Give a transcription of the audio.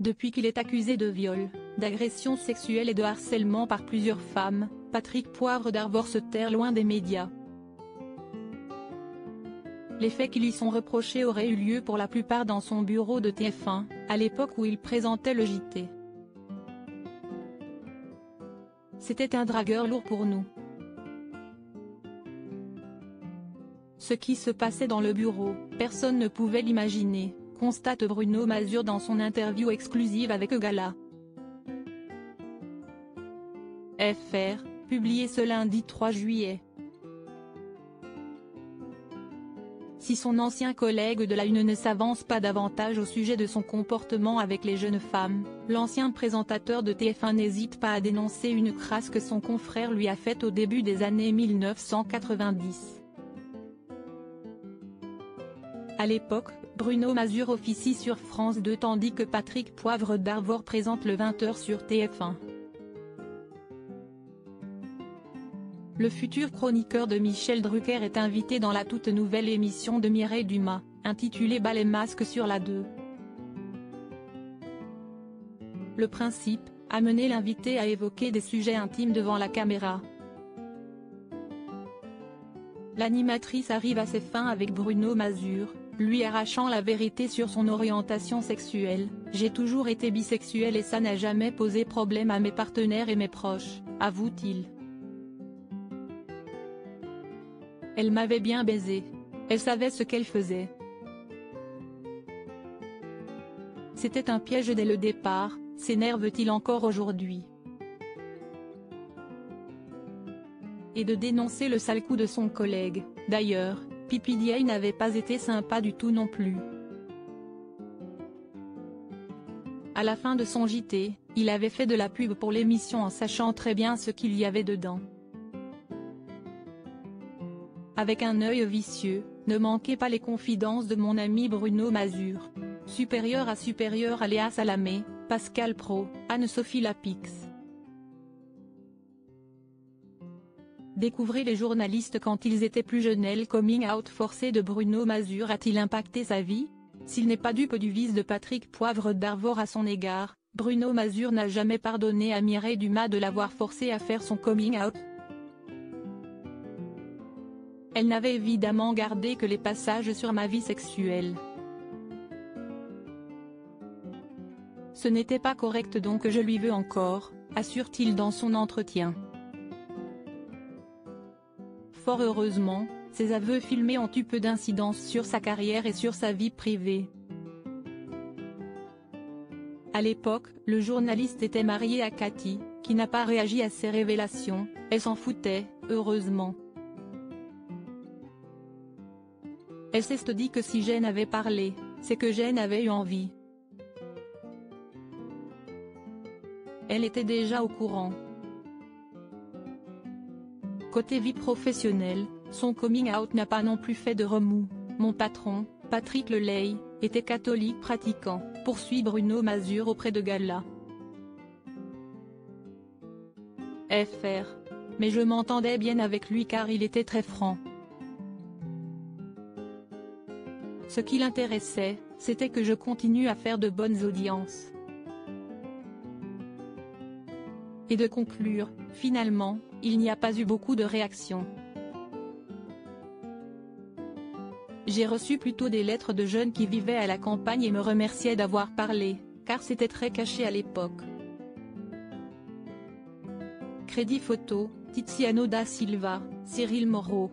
Depuis qu'il est accusé de viol, d'agression sexuelle et de harcèlement par plusieurs femmes, Patrick Poivre d'Arvor se terre loin des médias. Les faits qui lui sont reprochés auraient eu lieu pour la plupart dans son bureau de TF1, à l'époque où il présentait le JT. C'était un dragueur lourd pour nous. Ce qui se passait dans le bureau, personne ne pouvait l'imaginer, constate Bruno Mazur dans son interview exclusive avec Gala. FR, publié ce lundi 3 juillet. Si son ancien collègue de la Une ne s'avance pas davantage au sujet de son comportement avec les jeunes femmes, l'ancien présentateur de TF1 n'hésite pas à dénoncer une crasse que son confrère lui a faite au début des années 1990. À l'époque, Bruno Mazur officie sur France 2 tandis que Patrick Poivre d'Arvor présente le 20h sur TF1. Le futur chroniqueur de Michel Drucker est invité dans la toute nouvelle émission de Mireille Dumas, intitulée Bas les masques sur la 2. Le principe, amener l'invité à évoquer des sujets intimes devant la caméra. L'animatrice arrive à ses fins avec Bruno Mazur, lui arrachant la vérité sur son orientation sexuelle. « J'ai toujours été bisexuel et ça n'a jamais posé problème à mes partenaires et mes proches », avoue-t-il. Elle m'avait bien baisé. Elle savait ce qu'elle faisait. C'était un piège dès le départ, s'énerve-t-il encore aujourd'hui. Et de dénoncer le sale coup de son collègue. D'ailleurs, PPDA n'avait pas été sympa du tout non plus. À la fin de son JT, il avait fait de la pub pour l'émission en sachant très bien ce qu'il y avait dedans. Avec un œil vicieux, ne manquez pas les confidences de mon ami Bruno Mazur. Supérieur à Léa Salamé, Pascal Praud, Anne-Sophie Lapix. Découvrez les journalistes quand ils étaient plus jeunes. Le coming out forcé de Bruno Mazur a-t-il impacté sa vie? S'il n'est pas dupe du vice de Patrick Poivre d'Arvor à son égard, Bruno Mazur n'a jamais pardonné à Mireille Dumas de l'avoir forcé à faire son coming out. Elle n'avait évidemment gardé que les passages sur ma vie sexuelle. Ce n'était pas correct donc je lui veux encore, assure-t-il dans son entretien. Fort heureusement, ses aveux filmés ont eu peu d'incidence sur sa carrière et sur sa vie privée. À l'époque, le journaliste était marié à Cathy, qui n'a pas réagi à ces révélations. Elle s'en foutait, heureusement. Elle s'est dit que si Jane avait parlé, c'est que Jane avait eu envie. Elle était déjà au courant. Côté vie professionnelle, son coming out n'a pas non plus fait de remous. Mon patron, Patrick Lelay, était catholique pratiquant, poursuit Bruno Mazur auprès de Gala. FR. Mais je m'entendais bien avec lui car il était très franc. Ce qui l'intéressait, c'était que je continue à faire de bonnes audiences. Et de conclure, finalement, il n'y a pas eu beaucoup de réactions. J'ai reçu plutôt des lettres de jeunes qui vivaient à la campagne et me remerciaient d'avoir parlé, car c'était très caché à l'époque. Crédit photo, Tiziano da Silva, Cyril Moreau.